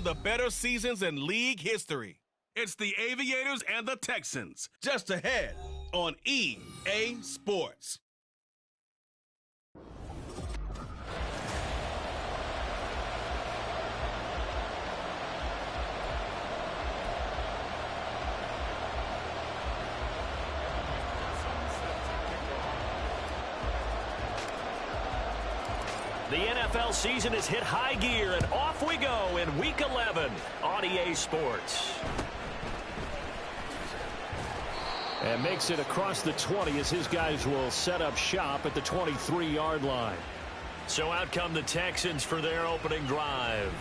the better seasons in league history. It's the Aviators and the Texans, just ahead on EA Sports. The NFL season has hit high gear, and off we go in Week 11 on EA Sports. And makes it across the 20 as his guys will set up shop at the 23-yard line. So out come the Texans for their opening drive.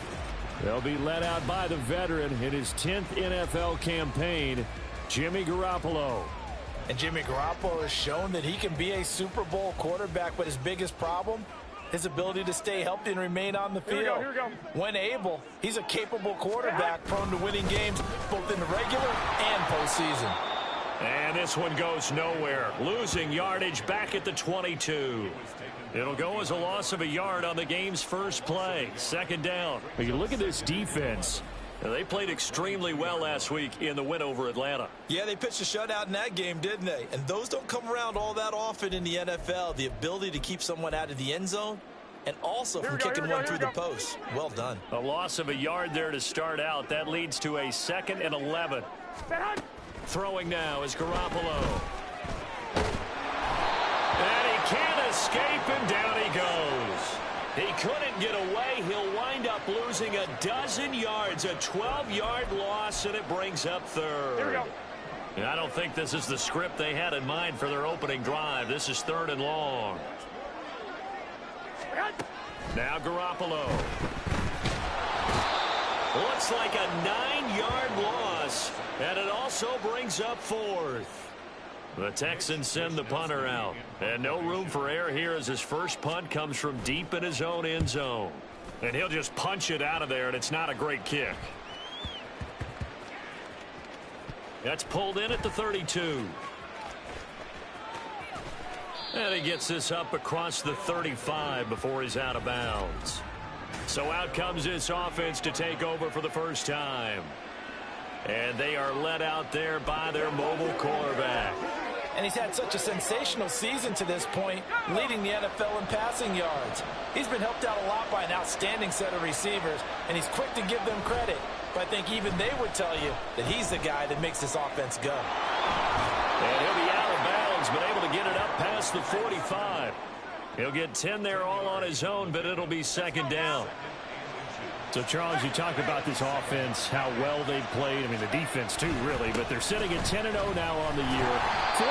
They'll be led out by the veteran in his 10th NFL campaign, Jimmy Garoppolo. And Jimmy Garoppolo has shown that he can be a Super Bowl quarterback, but his biggest problem, his ability to stay healthy and remain on the field. Here we go. When able, he's a capable quarterback prone to winning games both in the regular and postseason. And this one goes nowhere. Losing yardage back at the 22. It'll go as a loss of a yard on the game's first play. Second down. You look at this defense. They played extremely well last week in the win over Atlanta. Yeah, they pitched a shutout in that game, didn't they? And those don't come around all that often in the NFL. The ability to keep someone out of the end zone and also from kicking one through the post. Well done. A loss of a yard there to start out. That leads to a 2nd and 11. Throwing now is Garoppolo. And he can't escape, and down he goes. He couldn't get away. He'll wind up losing a dozen yards, a 12-yard loss, and it brings up third. Here we go. I don't think this is the script they had in mind for their opening drive. This is 3rd and long. Now Garoppolo. Looks like a 9-yard loss, and it also brings up 4th. The Texans send the punter out. And no room for error here as his first punt comes from deep in his own end zone. And he'll just punch it out of there, and it's not a great kick. That's pulled in at the 32. And he gets this up across the 35 before he's out of bounds. So out comes this offense to take over for the first time. And they are led out there by their mobile quarterback. And he's had such a sensational season to this point, leading the NFL in passing yards. He's been helped out a lot by an outstanding set of receivers, and he's quick to give them credit. But I think even they would tell you that he's the guy that makes this offense go. And he'll be out of bounds, but able to get it up past the 45. He'll get 10 there all on his own, but it'll be 2nd down. So, Charles, you talk about this offense, how well they've played. I mean, the defense, too, really. But they're sitting at 10-0 now on the year. 4-0,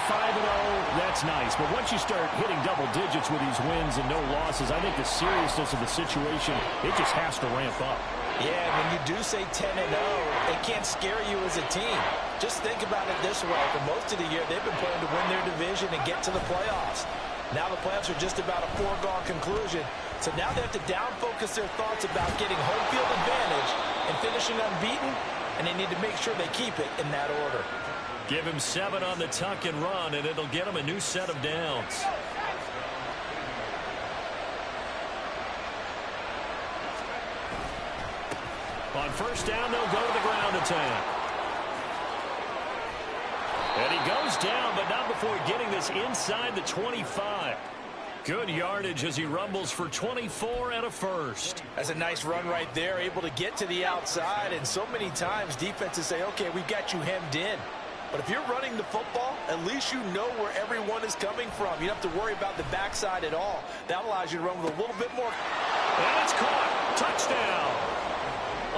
5-0, that's nice. But once you start hitting double digits with these wins and no losses, I think the seriousness of the situation, it just has to ramp up. Yeah, when you do say 10-0, it can't scare you as a team. Just think about it this way. For most of the year, they've been playing to win their division and get to the playoffs. Now the playoffs are just about a foregone conclusion. So now they have to down-focus their thoughts about getting home field advantage and finishing unbeaten, and they need to make sure they keep it in that order. Give him 7 on the tuck and run, and it'll get him a new set of downs. On first down, they'll go to the ground attack. And he goes down, but not before getting this inside the 25. Good yardage as he rumbles for 24 and a first. That's a nice run right there, able to get to the outside. And so many times defenses say, okay, we got you hemmed in. But if you're running the football, at least you know where everyone is coming from. You don't have to worry about the backside at all. That allows you to run with a little bit more. And it's caught. Touchdown.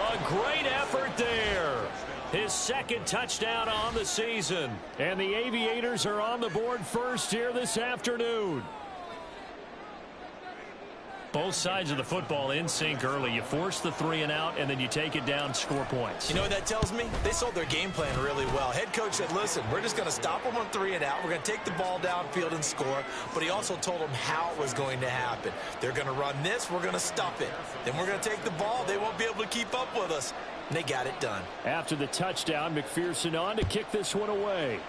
A great effort there. His 2nd touchdown on the season. And the Aviators are on the board first here this afternoon. Both sides of the football in sync early. You force the 3 and out, and then you take it down, score points. You know what that tells me? They sold their game plan really well. Head coach said, listen, we're just going to stop them on 3 and out. We're going to take the ball downfield and score. But he also told them how it was going to happen. They're going to run this. We're going to stop it. Then we're going to take the ball. They won't be able to keep up with us. And they got it done. After the touchdown, McPherson on to kick this one away.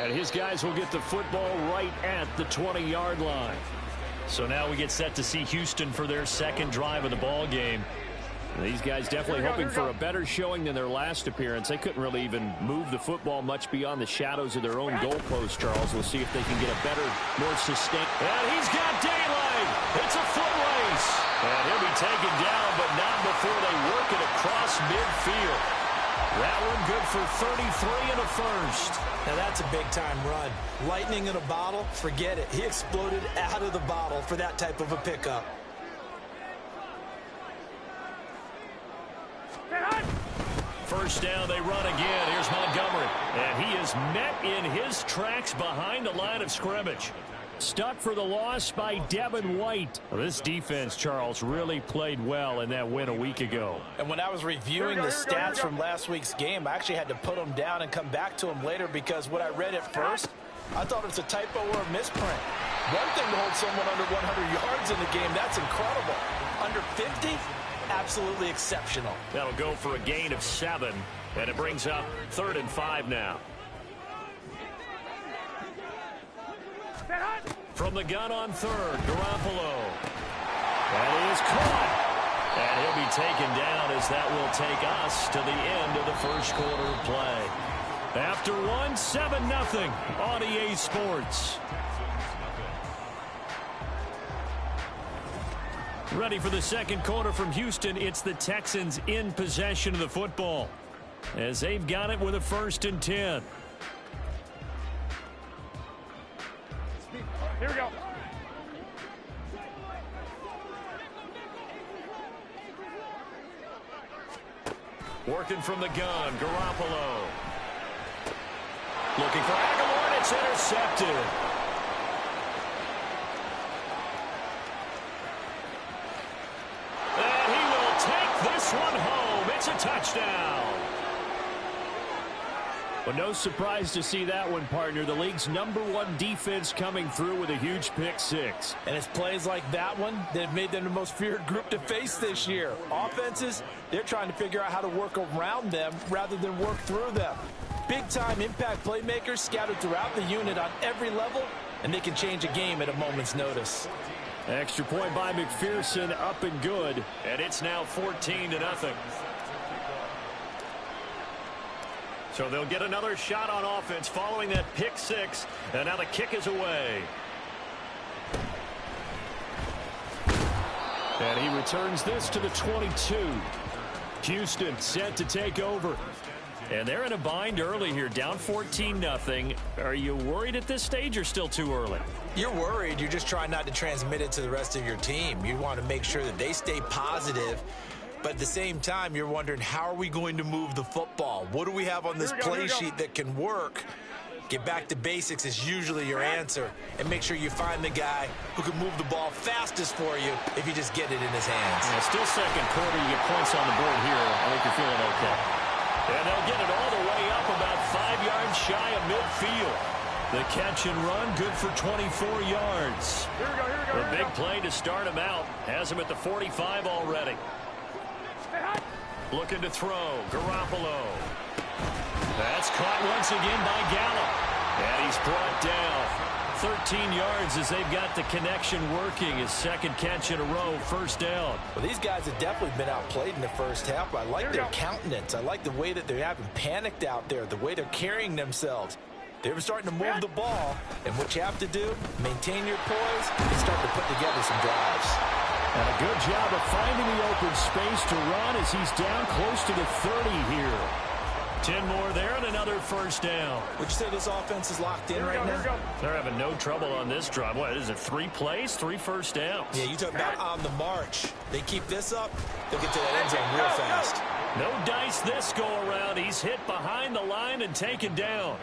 And his guys will get the football right at the 20-yard line. So now we get set to see Houston for their second drive of the ball game. These guys definitely hoping for a better showing than their last appearance. They couldn't really even move the football much beyond the shadows of their own goalpost, Charles. We'll see if they can get a better, more sustained. And he's got daylight. It's a foot race. And he'll be taken down, but not before they work it across midfield. That one good for 33 and a first. Now that's a big-time run. Lightning in a bottle, forget it. He exploded out of the bottle for that type of a pickup. First down, they run again. Here's Montgomery. And he is met in his tracks behind the line of scrimmage. Stuck for the loss by Devin White. Well, this defense, Charles, really played well in that win a week ago. And when I was reviewing the stats from last week's game, I actually had to put them down and come back to them later because what I read at first, I thought it was a typo or a misprint. One thing to hold someone under 100 yards in the game, that's incredible. Under 50? Absolutely exceptional. That'll go for a gain of 7, and it brings up 3rd and 5 now. From the gun on 3rd, Garoppolo. And he is caught. And he'll be taken down as that will take us to the end of the first quarter of play. After 1, 7-0 on EA Sports. Ready for the second quarter from Houston. It's the Texans in possession of the football as they've got it with a 1st and 10. Here we go. Working from the gun, Garoppolo. Looking for Aguilar, and it's intercepted. And he will take this one home. It's a touchdown. Well, no surprise to see that one, partner. The league's #1 defense coming through with a huge pick 6. And it's plays like that one that have made them the most feared group to face this year. Offenses, they're trying to figure out how to work around them rather than work through them. Big-time impact playmakers scattered throughout the unit on every level, and they can change a game at a moment's notice. Extra point by McPherson, up and good, and it's now 14-0. So they'll get another shot on offense following that pick 6, and now the kick is away. And he returns this to the 22. Houston set to take over. And they're in a bind early here, down 14-0. Are you worried at this stage or still too early? You're worried. You're just trying not to transmit it to the rest of your team. You want to make sure that they stay positive. But at the same time, you're wondering, how are we going to move the football? What do we have on this play sheet that can work? Get back to basics is usually your answer. And make sure you find the guy who can move the ball fastest for you if you just get it in his hands. Yeah, still second quarter. You get points on the board here. I think you're feeling okay. And they'll get it all the way up about 5 yards shy of midfield. The catch and run, good for 24 yards. Here we go. A big play to start him out. Has him at the 45 already. Looking to throw. Garoppolo. That's caught once again by Gallup. And he's brought down. 13 yards as they've got the connection working. His second catch in a row, 1st down. Well, these guys have definitely been outplayed in the first half. I like their countenance. I like the way that they haven't panicked out there, the way they're carrying themselves. They were starting to move the ball, and what you have to do, maintain your poise and start to put together some drives. And a good job of finding the open space to run as he's down close to the 30 here. 10 more there and another 1st down. Would you say this offense is locked in right now? They're having no trouble on this drive. What is it, 3 plays, 3 first downs? Yeah, you talk about on the march. They keep this up, they'll get to that end zone real fast. No dice this go around. He's hit behind the line and taken down.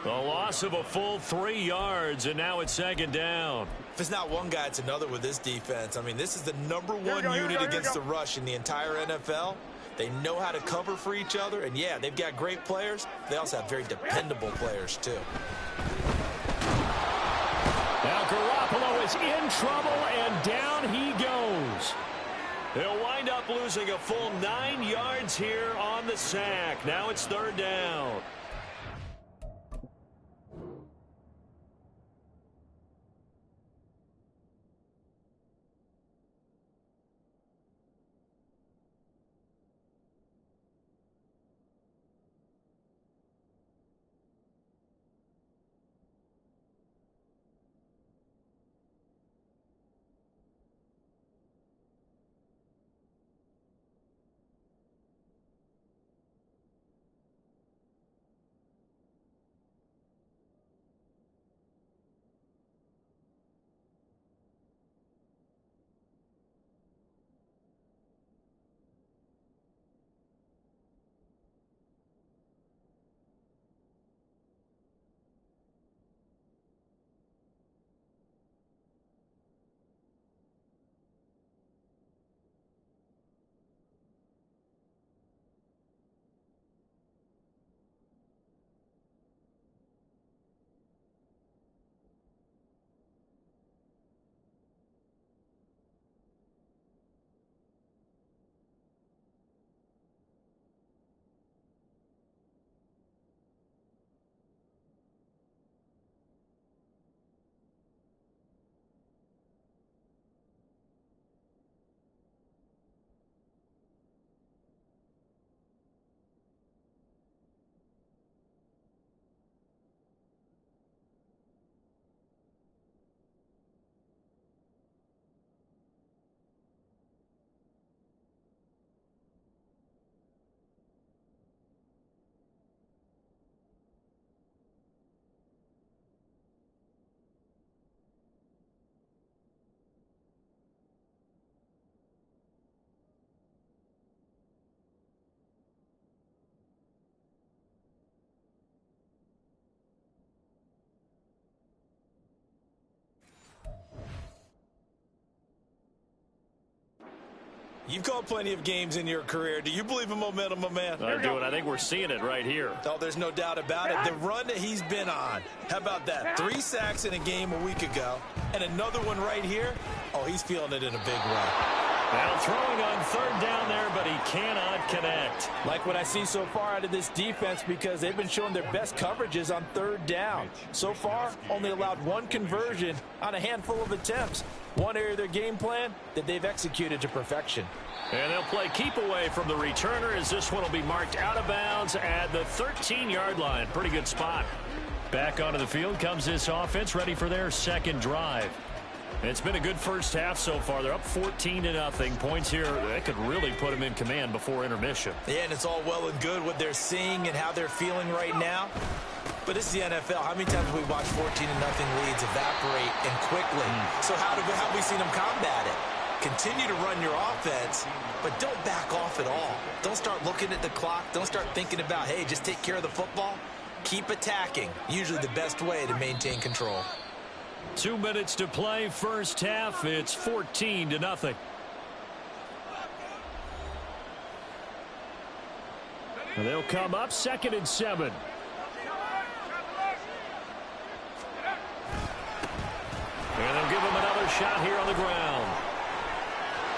The loss of a full 3 yards, and now it's 2nd down. If it's not one guy, it's another with this defense. I mean, this is the #1 unit against the rush in the entire NFL. They know how to cover for each other, and yeah, they've got great players. They also have very dependable players, too. Now Garoppolo is in trouble, and down he goes. They'll wind up losing a full 9 yards here on the sack. Now it's 3rd down. You've called plenty of games in your career. Do you believe in momentum, my man? I do, and I think we're seeing it right here. Oh, there's no doubt about it. The run that he's been on. How about that? 3 sacks in a game a week ago, and another one right here. Oh, he's feeling it in a big way. Now throwing on third down there, but he cannot connect. Like what I see so far out of this defense, because they've been showing their best coverages on third down. So far, only allowed 1 conversion on a handful of attempts. One area of their game plan that they've executed to perfection. And they'll play keep away from the returner as this one will be marked out of bounds at the 13-yard line. Pretty good spot. Back onto the field comes this offense, ready for their second drive. It's been a good first half so far. They're up 14-0. Points here that could really put them in command before intermission. Yeah, and it's all well and good what they're seeing and how they're feeling right now. But it's the NFL. How many times have we watched 14-0 leads evaporate and quickly? So how have we seen them combat it? Continue to run your offense, but don't back off at all. Don't start looking at the clock. Don't start thinking about, hey, just take care of the football. Keep attacking. Usually the best way to maintain control. 2 minutes to play, first half. It's 14-0. They'll come up 2nd and 7. And they'll give him another shot here on the ground.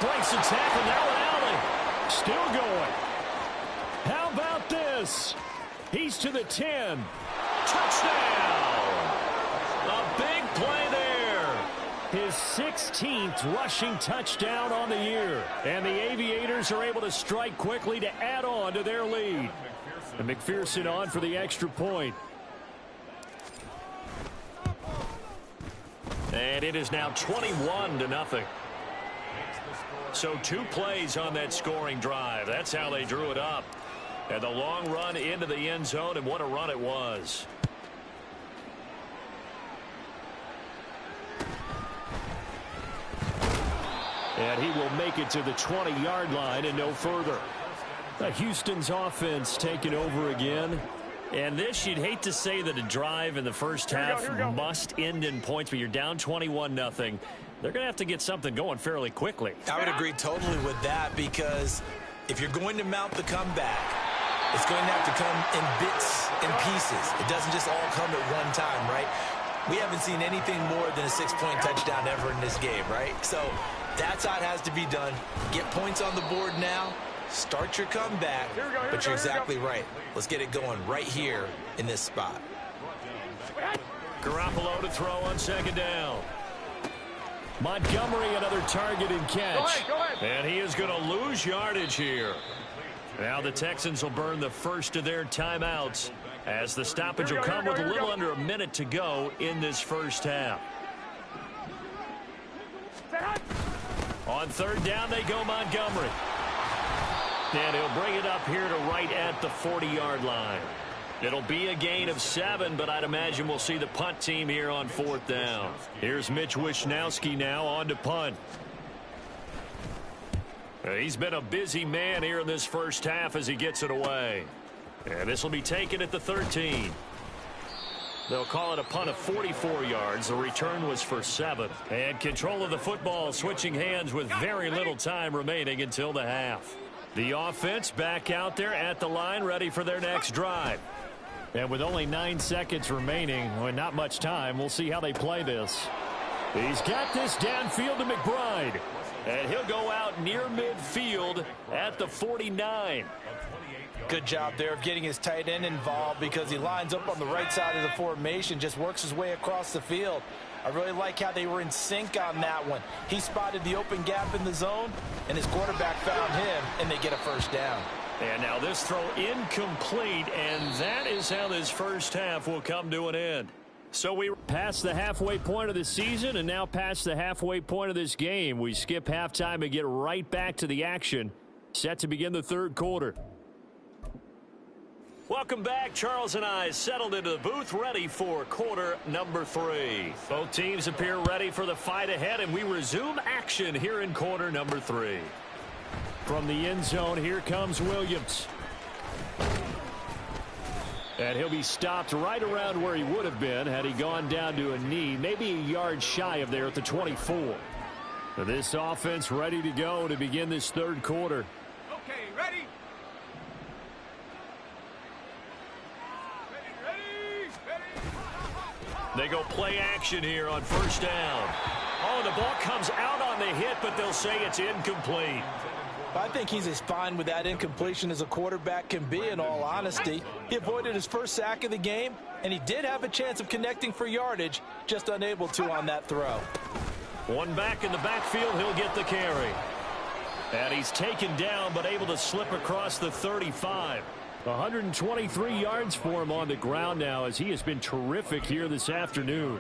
Breaks the tackle, now Alley. Still going. How about this? He's to the 10. Touchdown! A big play there. His 16th rushing touchdown on the year. And the Aviators are able to strike quickly to add on to their lead. And McPherson on for the extra point. And it is now 21-0. So 2 plays on that scoring drive. That's how they drew it up. And the long run into the end zone, and what a run it was. And he will make it to the 20-yard line and no further. Houston's offense taking over again. And this, you'd hate to say that a drive in the first half must end in points, but you're down 21-0. They're going to have to get something going fairly quickly. I would agree totally with that, because if you're going to mount the comeback, it's going to have to come in bits and pieces. It doesn't just all come at one time, right? We haven't seen anything more than a 6-point touchdown ever in this game, right? So that's how it has to be done. Get points on the board now. Start your comeback, but you're exactly right. Let's get it going right here in this spot. Garoppolo to throw on 2nd down. Montgomery, another target and catch. Go ahead. And he is going to lose yardage here. Now the Texans will burn the first of their timeouts as the stoppage will come with a little under a minute to go in this first half. On 3rd down they go, Montgomery. And he'll bring it up here to right at the 40-yard line. It'll be a gain of 7, but I'd imagine we'll see the punt team here on 4th down. Here's Mitch Wishnowski now on to punt. He's been a busy man here in this first half as he gets it away. And this will be taken at the 13. They'll call it a punt of 44 yards. The return was for 7. And control of the football switching hands with very little time remaining until the half. The offense back out there at the line, ready for their next drive. And with only 9 seconds remaining, well, not much time, we'll see how they play this. He's got this downfield to McBride. And he'll go out near midfield at the 49. Good job there of getting his tight end involved, because he lines up on the right side of the formation, just works his way across the field. I really like how they were in sync on that one. He spotted the open gap in the zone, and his quarterback found him, and they get a first down. And now this throw incomplete, and that is how this first half will come to an end. So we pass the halfway point of the season and now past the halfway point of this game. We skip halftime and get right back to the action. Set to begin the 3rd quarter. Welcome back. Charles and I settled into the booth, ready for quarter number 3. Both teams appear ready for the fight ahead, and we resume action here in quarter number 3. From the end zone, here comes Williams. And he'll be stopped right around where he would have been had he gone down to a knee, maybe a yard shy of there at the 24. This offense ready to go to begin this third quarter. Okay, ready? They go play action here on first down. Oh, the ball comes out on the hit, but they'll say it's incomplete. I think he's as fine with that incompletion as a quarterback can be, in all honesty. He avoided his first sack of the game, and he did have a chance of connecting for yardage, just unable to on that throw. One back in the backfield, he'll get the carry. And he's taken down, but able to slip across the 35. 123 yards for him on the ground now, as he has been terrific here this afternoon.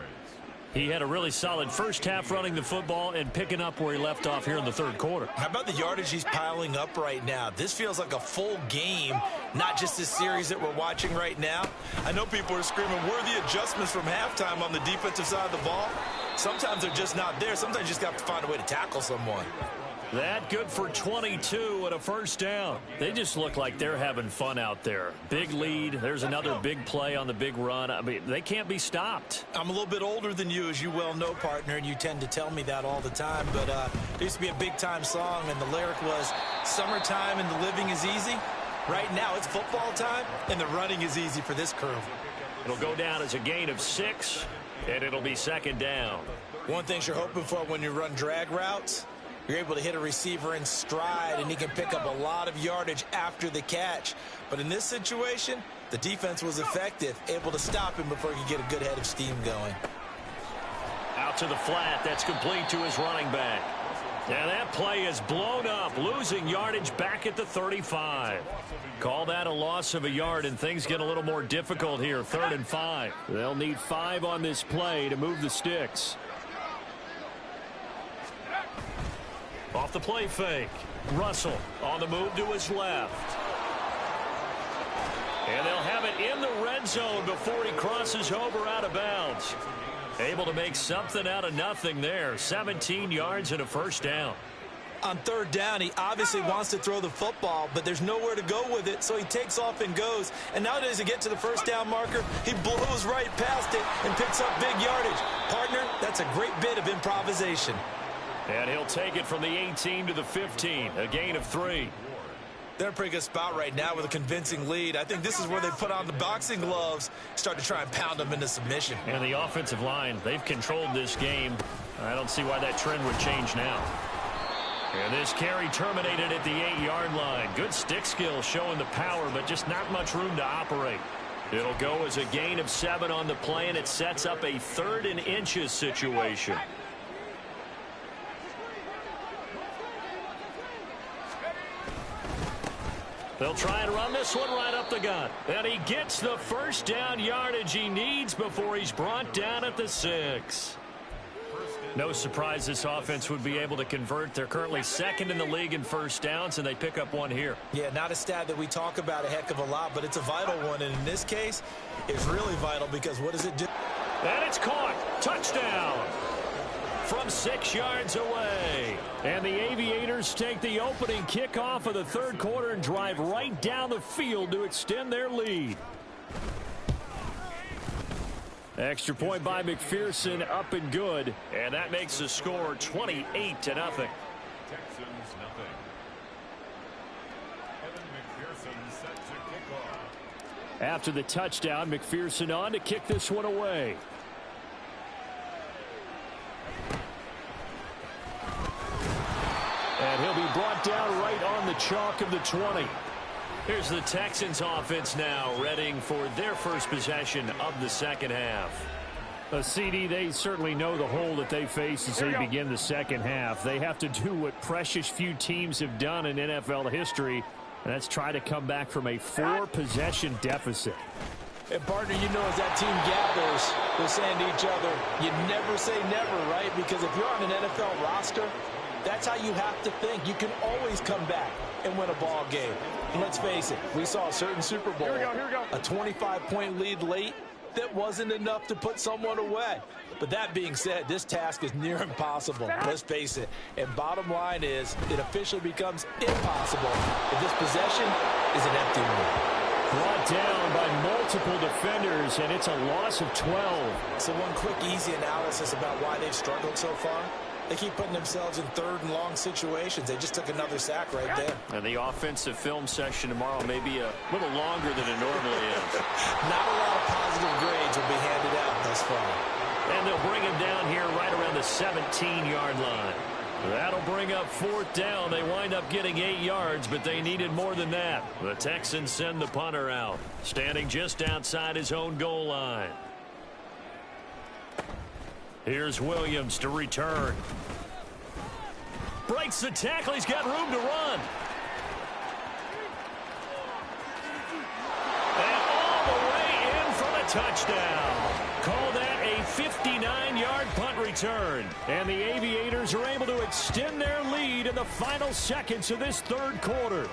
He had a really solid first half running the football and picking up where he left off here in the third quarter. How about the yardage he's piling up right now? This feels like a full game, not just this series that we're watching right now. I know people are screaming, where are the adjustments from halftime on the defensive side of the ball? Sometimes they're just not there. Sometimes you just got to find a way to tackle someone. That good for 22 and a first down. They just look like they're having fun out there. Big lead. There's another big play on the big run. I mean, they can't be stopped. I'm a little bit older than you, as you well know, partner, and you tend to tell me that all the time. But there used to be a big-time song, and the lyric was, summertime and the living is easy. Right now, it's football time, and the running is easy for this crew. It'll go down as a gain of 6, and it'll be second down. One thing you're hoping for when you run drag routes, you're able to hit a receiver in stride, and he can pick up a lot of yardage after the catch. But in this situation, the defense was effective, able to stop him before he could get a good head of steam going. Out to the flat. That's complete to his running back. And that play is blown up, losing yardage back at the 35. Call that a loss of a yard, and things get a little more difficult here. 3rd and 5. They'll need 5 on this play to move the sticks. Off the play fake. Russell on the move to his left. And they'll have it in the red zone before he crosses over out of bounds. Able to make something out of nothing there. 17 yards and a first down. On 3rd down, he obviously wants to throw the football, but there's nowhere to go with it, so he takes off and goes. And nowadays, to get to the first down marker, he blows right past it and picks up big yardage. Partner, that's a great bit of improvisation. And he'll take it from the 18 to the 15, a gain of 3. They're in a pretty good spot right now with a convincing lead. I think this is where they put on the boxing gloves, start to try and pound them into submission. And the offensive line, they've controlled this game. I don't see why that trend would change now. And this carry terminated at the 8-yard line. Good stick skill showing the power, but just not much room to operate. It'll go as a gain of 7 on the play, and it sets up a 3rd and inches situation. They'll try and run this one right up the gut. And he gets the first down yardage he needs before he's brought down at the 6. No surprise this offense would be able to convert. They're currently 2nd in the league in first downs, and they pick up 1 here. Yeah, not a stat that we talk about a heck of a lot, but it's a vital one. And in this case, it's really vital because what does it do? And it's caught. Touchdown. From 6 yards away. And the Aviators take the opening kickoff of the 3rd quarter and drive right down the field to extend their lead. Extra point by McPherson, up and good. And that makes the score 28-0. After the touchdown, McPherson on to kick this one away. And he'll be brought down right on the chalk of the 20. Here's the Texans offense now, readying for their first possession of the second half. CD, they certainly know the hole that they face as they begin the second half. They have to do what precious few teams have done in NFL history, and that's try to come back from a 4-possession deficit. And, partner, you know as that team gathers, they're saying to each other, you never say never, right? Because if you're on an NFL roster, that's how you have to think. You can always come back and win a ball game. And let's face it, we saw a certain Super Bowl, a 25-point lead late that wasn't enough to put someone away. But that being said, this task is near impossible. Let's face it. And bottom line is, it officially becomes impossible if this possession is an empty one. Brought down by multiple defenders, and it's a loss of 12. So one quick, easy analysis about why they've struggled so far. They keep putting themselves in third and long situations. They just took another sack right there. And the offensive film session tomorrow may be a little longer than it normally is. Not a lot of positive grades will be handed out thus far. And they'll bring him down here right around the 17-yard line. That'll bring up fourth down. They wind up getting 8 yards, but they needed more than that. The Texans send the punter out, standing just outside his own goal line. Here's Williams to return. Breaks the tackle. He's got room to run. And all the way in for the touchdown. Call that a 59-yard punt return. And the Aviators are able to extend their lead in the final seconds of this third quarter.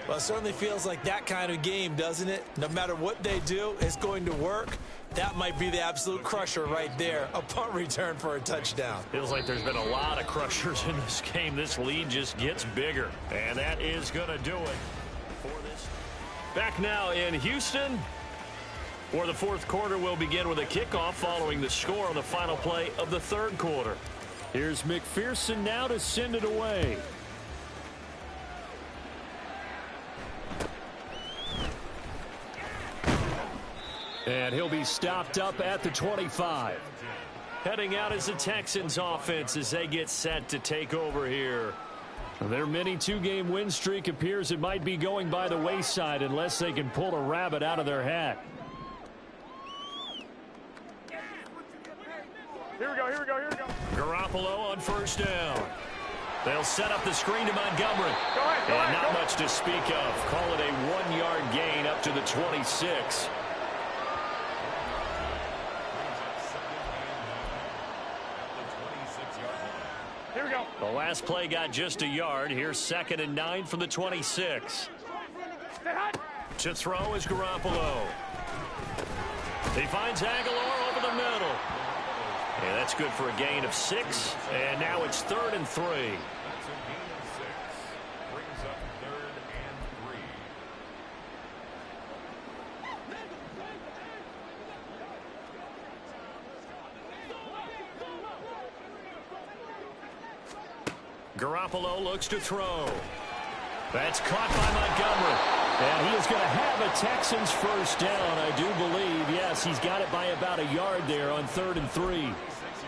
Well, it certainly feels like that kind of game, doesn't it? No matter what they do, it's going to work. That might be the absolute crusher right there. A punt return for a touchdown. Feels like there's been a lot of crushers in this game. This lead just gets bigger. And that is going to do it for this. Back now in Houston, for the fourth quarter, we'll begin with a kickoff following the score on the final play of the third quarter. Here's McPherson now to send it away. And he'll be stopped up at the 25. Heading out is the Texans offense as they get set to take over here. Their mini two-game win streak appears it might be going by the wayside unless they can pull a rabbit out of their hat. Here we go. Garoppolo on first down. They'll set up the screen to Montgomery. Go ahead, Not much to speak of. Call it a 1-yard gain up to the 26. Here we go. The last play got just a yard. Here's 2nd and 9 from the 26. To throw is Garoppolo. He finds Aguilar over the middle. Yeah, that's good for a gain of 6. And now it's 3rd and 3. Garoppolo looks to throw. That's caught by Montgomery. And he is going to have a Texans first down, I do believe. Yes, he's got it by about a yard there on 3rd and 3.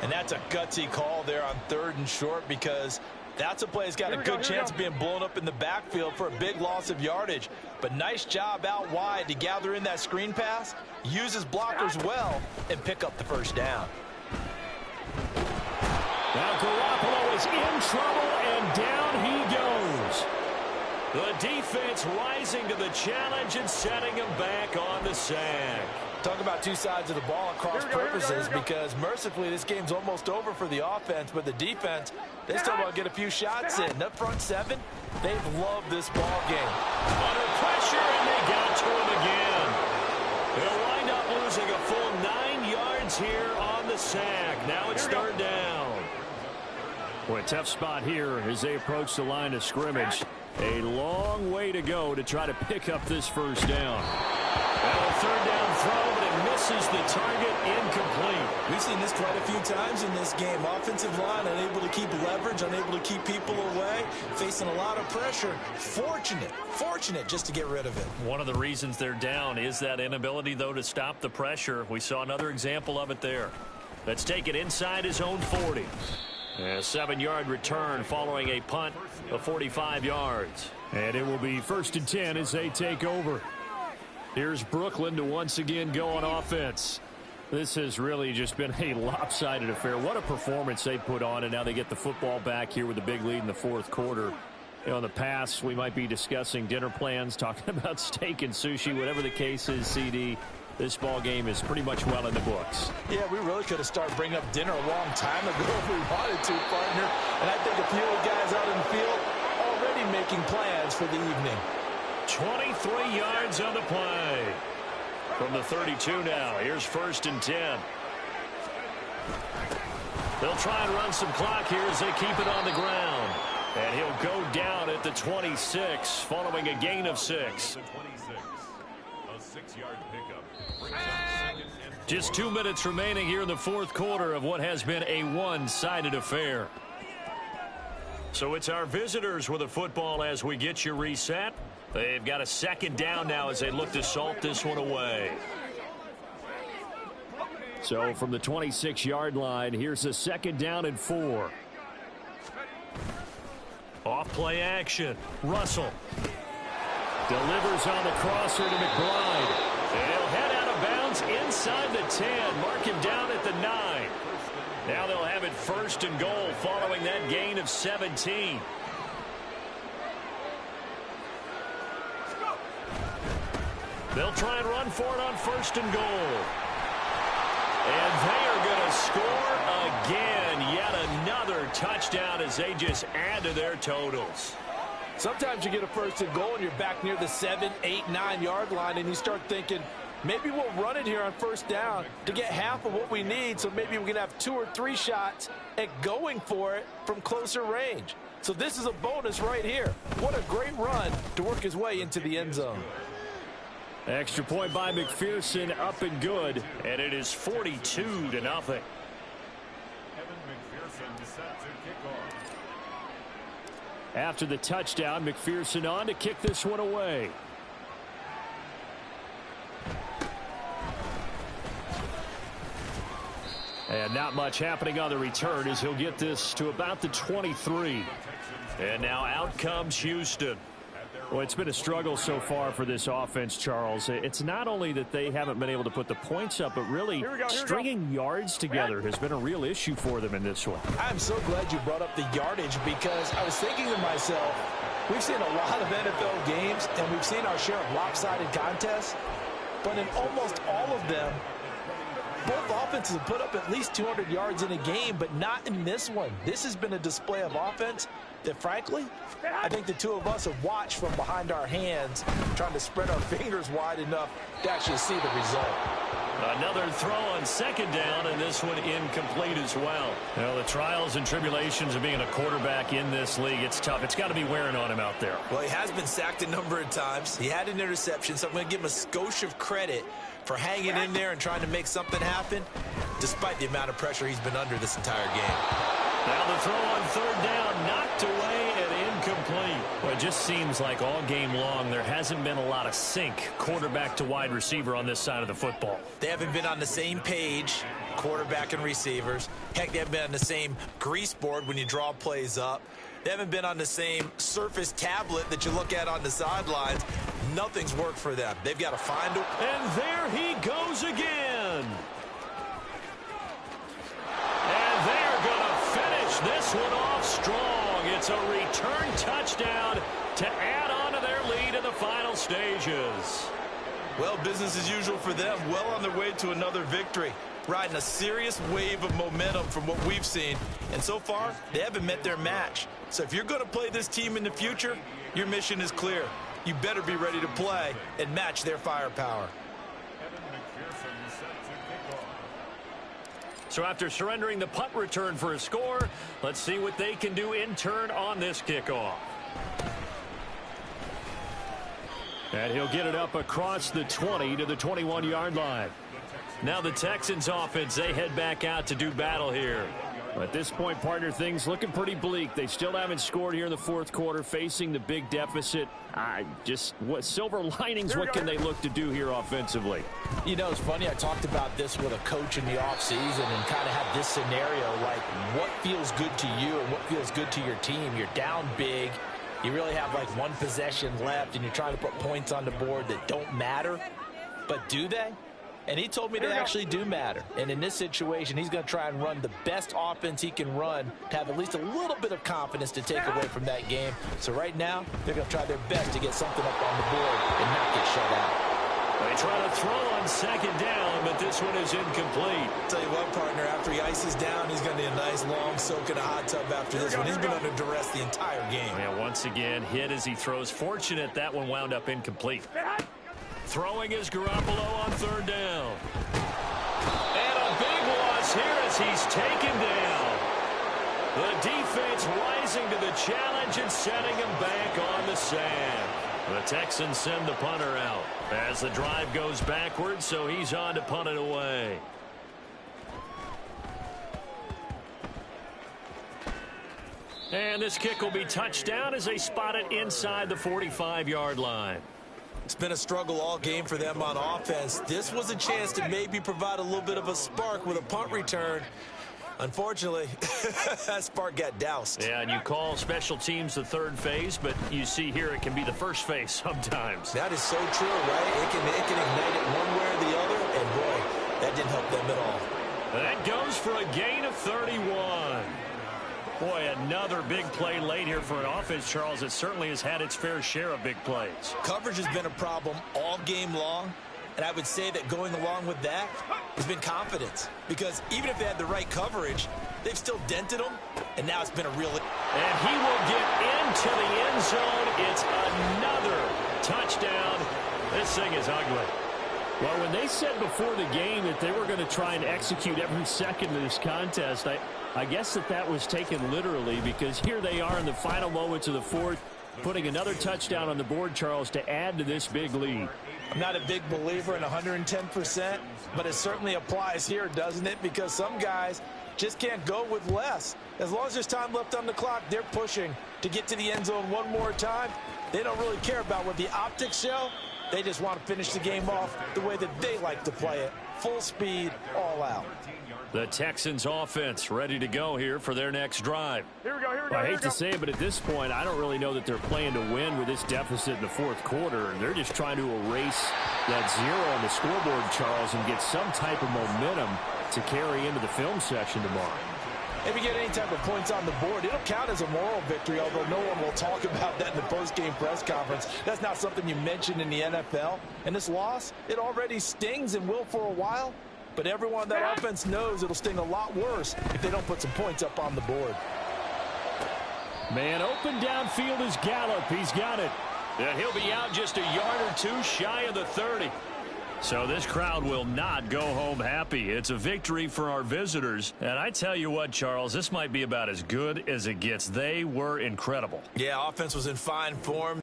And that's a gutsy call there on 3rd and short because that's a play that's got a good chance of being blown up in the backfield for a big loss of yardage. But nice job out wide to gather in that screen pass, use his blockers well, and pick up the first down. Now Garoppolo is in trouble, and down he goes. The defense rising to the challenge and setting him back on the sack. Talk about two sides of the ball at cross purposes because mercifully this game's almost over for the offense, but the defense, they still want to get a few shots in. That front seven, they've loved this ball game. Under pressure, and they got to him again. They'll wind up losing a full 9 yards here on the sack. Now it's 3rd down. Well, a tough spot here as they approach the line of scrimmage. A long way to go to try to pick up this first down. Now a 3rd down throw, but it misses the target, incomplete. We've seen this quite a few times in this game. Offensive line unable to keep leverage, unable to keep people away, facing a lot of pressure. Fortunate just to get rid of it. One of the reasons they're down is that inability, though, to stop the pressure. We saw another example of it there. Let's take it inside his own 40. A 7-yard return following a punt of 45 yards. And it will be 1st and 10 as they take over. Here's Brooklyn to once again go on offense. This has really just been a lopsided affair. What a performance they put on, and now they get the football back here with a big lead in the fourth quarter. You know, in the past, we might be discussing dinner plans, talking about steak and sushi, whatever the case is, CD. This ball game is pretty much well in the books. Yeah, we really could have started bringing up dinner a long time ago if we wanted to, partner. And I think a few of the guys out in the field already making plans for the evening. 23 yards on the play. From the 32 now, here's 1st and 10. They'll try and run some clock here as they keep it on the ground. And he'll go down at the 26 following a gain of 6. Just 2 minutes remaining here in the fourth quarter of what has been a one-sided affair. So it's our visitors with the football as we get you reset. They've got a second down now as they look to salt this one away. So from the 26-yard line, here's a second down and 4. Off play action. Russell delivers on the crosser to McBride. And he'll head out of bounds inside the 10. Mark him down at the 9. Now they'll have it first and goal following that gain of 17. They'll try and run for it on first and goal. And they are going to score again. Yet another touchdown as they just add to their totals. Sometimes you get a first and goal and you're back near the 7, 8, 9-yard line and you start thinking, maybe we'll run it here on first down to get half of what we need, so maybe we can have 2 or 3 shots at going for it from closer range. So this is a bonus right here. What a great run to work his way into the end zone. Extra point by McPherson, up and good, and it is 42-0. After the touchdown, McPherson on to kick this one away. And not much happening on the return as he'll get this to about the 23. And now out comes Houston. Well, it's been a struggle so far for this offense, Charles. It's not only that they haven't been able to put the points up, but really stringing yards together has been a real issue for them in this one. I'm so glad you brought up the yardage because I was thinking to myself, we've seen a lot of NFL games and we've seen our share of lopsided contests, but in almost all of them, both offenses have put up at least 200 yards in a game, but not in this one. This has been a display of offense that, frankly, I think the two of us have watched from behind our hands, trying to spread our fingers wide enough to actually see the result. Another throw on second down, and this one incomplete as well. You know, the trials and tribulations of being a quarterback in this league, it's tough. It's got to be wearing on him out there. Well, he has been sacked a number of times. He had an interception, so I'm going to give him a skosh of credit for hanging in there and trying to make something happen, despite the amount of pressure he's been under this entire game. Now the throw on third down, knocked away and incomplete. Well, it just seems like all game long there hasn't been a lot of sync quarterback to wide receiver on this side of the football. They haven't been on the same page, quarterback and receivers. Heck, they haven't been on the same grease board when you draw plays up. They haven't been on the same Surface tablet that you look at on the sidelines. Nothing's worked for them. They've got to find a... And there he goes again. And they're going to finish this one off strong. It's a return touchdown to add on to their lead in the final stages. Well, business as usual for them. Well on their way to another victory. Riding a serious wave of momentum from what we've seen. And so far, they haven't met their match. So if you're going to play this team in the future, your mission is clear. You better be ready to play and match their firepower. So after surrendering the punt return for a score, let's see what they can do in turn on this kickoff. And he'll get it up across the 20 to the 21-yard line. Now the Texans offense, they head back out to do battle here. At this point, partner, things looking pretty bleak. They still haven't scored here in the fourth quarter, facing the big deficit. Just what silver linings, what can they look to do here offensively? You know, it's funny. I talked about this with a coach in the offseason and kind of had this scenario, like what feels good to you and what feels good to your team. You're down big. You really have like one possession left, and you're trying to put points on the board that don't matter. But do they? And he told me they actually do matter. And in this situation, he's going to try and run the best offense he can run to have at least a little bit of confidence to take away from that game. So right now, they're going to try their best to get something up on the board and not get shut out. They try to throw on second down, but this one is incomplete. Tell you what, partner, after he ices down, he's going to need a nice long soak in a hot tub after this one. He's been under duress the entire game. Yeah, once again, hit as he throws. Fortunate that one wound up incomplete. Throwing is Garoppolo on third down. And a big loss here as he's taken down. The defense rising to the challenge and setting him back on the sand. The Texans send the punter out as the drive goes backwards, so he's on to punt it away. And this kick will be touchdown as they spot it inside the 45-yard line. It's been a struggle all game for them on offense. This was a chance to maybe provide a little bit of a spark with a punt return. Unfortunately, that spark got doused. Yeah, and you call special teams the third phase, but you see here it can be the first phase sometimes. That is so true, right? It can ignite it one way or the other, and boy, that didn't help them at all. That goes for a gain of 31. Boy, another big play late here for an offense, Charles, that certainly has had its fair share of big plays. Coverage has been a problem all game long, and I would say that going along with that has been confidence. Because even if they had the right coverage, they've still dented them, and now it's been a real... And he will get into the end zone. It's another touchdown. This thing is ugly. Well, when they said before the game that they were going to try and execute every second of this contest, I guess that was taken literally, because here they are in the final moments of the fourth, putting another touchdown on the board, Charles, to add to this big lead. I'm not a big believer in 110%, but it certainly applies here, doesn't it? Because some guys just can't go with less. As long as there's time left on the clock, they're pushing to get to the end zone one more time. They don't really care about what the optics show. They just want to finish the game off the way that they like to play it. Full speed, all out. The Texans offense ready to go here for their next drive. Here we go, here we go. I hate to say it, but at this point, I don't really know that they're playing to win with this deficit in the fourth quarter. They're just trying to erase that zero on the scoreboard, Charles, and get some type of momentum to carry into the film session tomorrow. If you get any type of points on the board, it'll count as a moral victory, although no one will talk about that in the post-game press conference. That's not something you mention in the NFL. And this loss, it already stings and will for a while. But everyone on that offense knows it'll sting a lot worse if they don't put some points up on the board. Man open downfield is Gallup. He's got it. And he'll be out just a yard or two shy of the 30. So this crowd will not go home happy. It's a victory for our visitors. And I tell you what, Charles, this might be about as good as it gets. They were incredible. Yeah, offense was in fine form.